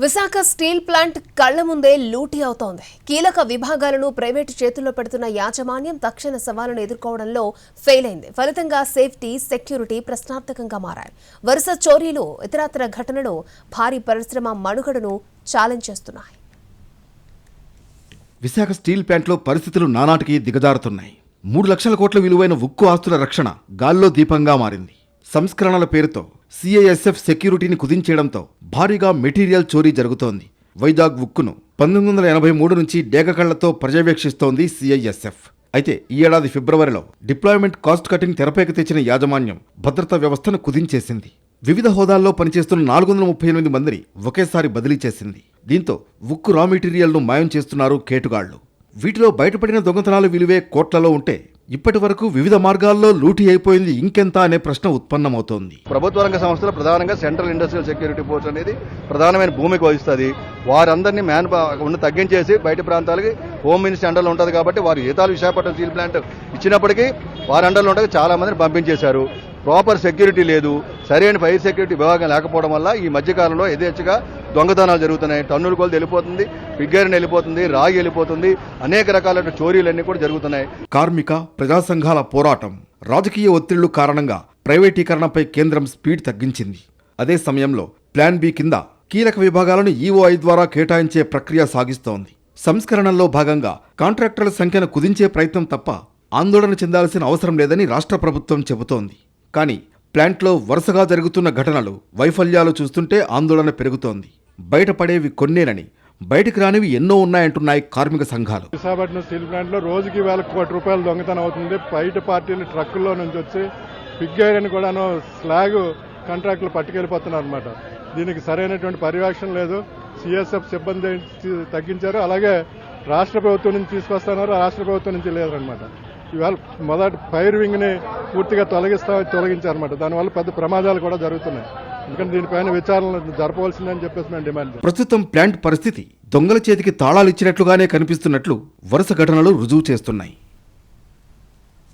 Visakha steel plant కళ్ల ముందే లూటీ అవుతోంది. కీలక విభాగాలను ప్రైవేటు చేతుల్లో పెడుతున్న యాజమాన్యం తక్షణ సవాలును ఎదుర్కోవడంలో ఫెయిల్ అయింది. ఫలితంగా సేఫ్టీ, సెక్యూరిటీ ప్రశ్నార్థకంగా మారాయి. వరుస చోరీలు, ఇతరత్ర ఘటనలు భారీ పరిశ్రమ మనుగడను ఛాలెంజ్ చేస్తున్నాయి. విశాఖ స్టీల్ ప్లాంట్లో పరిస్థితులు నానాటికి దిగజారుతున్నాయి. 3 లక్షల కోట్ల విలువైన ఉక్కు ఆస్తుల రక్షణ గాల్లో దీపంగా మారింది. సంస్కరణల పేరుతో సిఐఎస్ఎఫ్ సెక్యూరిటీని కుదించేయడంతో భారీగా మెటీరియల్ చోరీ జరుగుతోంది. వైజాగ్ ఉక్కును 1983 నుంచి డేగకళ్లతో పర్యవేక్షిస్తోంది సిఐఎస్ఎఫ్. అయితే ఈ ఏడాది ఫిబ్రవరిలో డిప్లాయ్మెంట్ కాస్ట్ కటింగ్ తెరపైకి తెచ్చిన యాజమాన్యం భద్రతా వ్యవస్థను కుదించేసింది. వివిధ హోదాల్లో పనిచేస్తున్న 438 మందిని ఒకేసారి బదిలీ చేసింది. దీంతో ఉక్కు రా మెటీరియల్ను మాయం చేస్తున్నారు కేటుగాళ్లు. వీటిలో బయటపడిన దొంగతనాల విలువే కోట్లలో ఉంటే ఇప్పటి వరకు వివిధ మార్గాల్లో లూటీ అయిపోయింది ఇంకెంత అనే ప్రశ్న ఉత్పన్నమవుతోంది. ప్రభుత్వ రంగ సంస్థలు ప్రధానంగా సెంట్రల్ ఇండస్ట్రియల్ సెక్యూరిటీ ఫోర్స్ అనేది ప్రధానమైన భూమిక వహిస్తుంది. వారందరినీ తగ్గించేసి బయట ప్రాంతాలకి హోమ్ మినిస్టర్ అండర్లో ఉంటుంది కాబట్టి వారు ఏతాలు విశాఖపట్నం స్టీల్ ప్లాంట్ ఇచ్చినప్పటికీ వారి అండర్లో ఉండగా చాలా మందిని పంపించేశారు. ప్రాపర్ సెక్యూరిటీ లేదు, సరైన ఫైర్ సెక్యూరిటీ విభాగం లేకపోవడం వల్ల ఈ మధ్యకాలంలో యథేచ్ఛగా దొంగతనాలు జరుగుతున్నాయి. టన్నుల కొలది వెళ్ళిపోతుంది, పిగ్గైరన్ వెళ్ళిపోతుంది, రాగి వెళ్ళిపోతుంది, అనేక రకాలైన చోరీలన్నీ కూడా జరుగుతున్నాయి. కార్మిక ప్రజా సంఘాల పోరాటం, రాజకీయ ఒత్తిళ్లు కారణంగా ప్రైవేటీకరణపై కేంద్రం స్పీడ్ తగ్గించింది. అదే సమయంలో ప్లాన్ బి కింద కీలక విభాగాలను ఈఓఐ ద్వారా కేటాయించే ప్రక్రియ సాగిస్తోంది. సంస్కరణల్లో భాగంగా కాంట్రాక్టర్ల సంఖ్యను కుదించే ప్రయత్నం తప్ప ఆందోళన చెందాల్సిన అవసరం లేదని రాష్ట్ర ప్రభుత్వం చెబుతోంది. కానీ ప్లాంట్లో వరుసగా జరుగుతున్న ఘటనలు, వైఫల్యాలు చూస్తుంటే ఆందోళన పెరుగుతోంది. బయటపడేవి కొన్నేనని, బయటకు రానివి ఎన్నో ఉన్నాయంటున్నాయి కార్మిక సంఘాలు. విశాఖపట్నం స్టీల్ ప్లాంట్ లో రోజుకి ₹1,000 కోట్ల దొంగతనం అవుతుంది. బయట పార్టీలు ట్రక్కుల్లో నుంచి వచ్చి పిగ్ ఐరన్ కూడాను స్లాగ్ కాంట్రాక్టులు పట్టుకెళ్ళిపోతున్నారు అనమాట. దీనికి సరైనటువంటి పర్యవేక్షణ లేదు. సిఎస్ఎఫ్ సిబ్బంది తగ్గించారు, అలాగే రాష్ట్ర ప్రభుత్వం నుంచి తీసుకొస్తున్నారు, రాష్ట్ర ప్రభుత్వం నుంచి లేదనమాట. ఇవాళ మొదటి ఫైర్ వింగ్ ని పూర్తిగా తొలగించారన్నమాట. దానివల్ల పెద్ద ప్రమాదాలు కూడా జరుగుతున్నాయి. ఎందుకంటే దీనిపైన విచారణ జరపవలసిందని చెప్పేసి మేము డిమాండ్ చేస్తాం. ప్రస్తుతం ప్లాంట్ పరిస్థితి దొంగల చేతికి తాళాలిచ్చినట్లుగానే కనిపిస్తున్నట్లు వరుస ఘటనలు రుజువు చేస్తున్నాయి.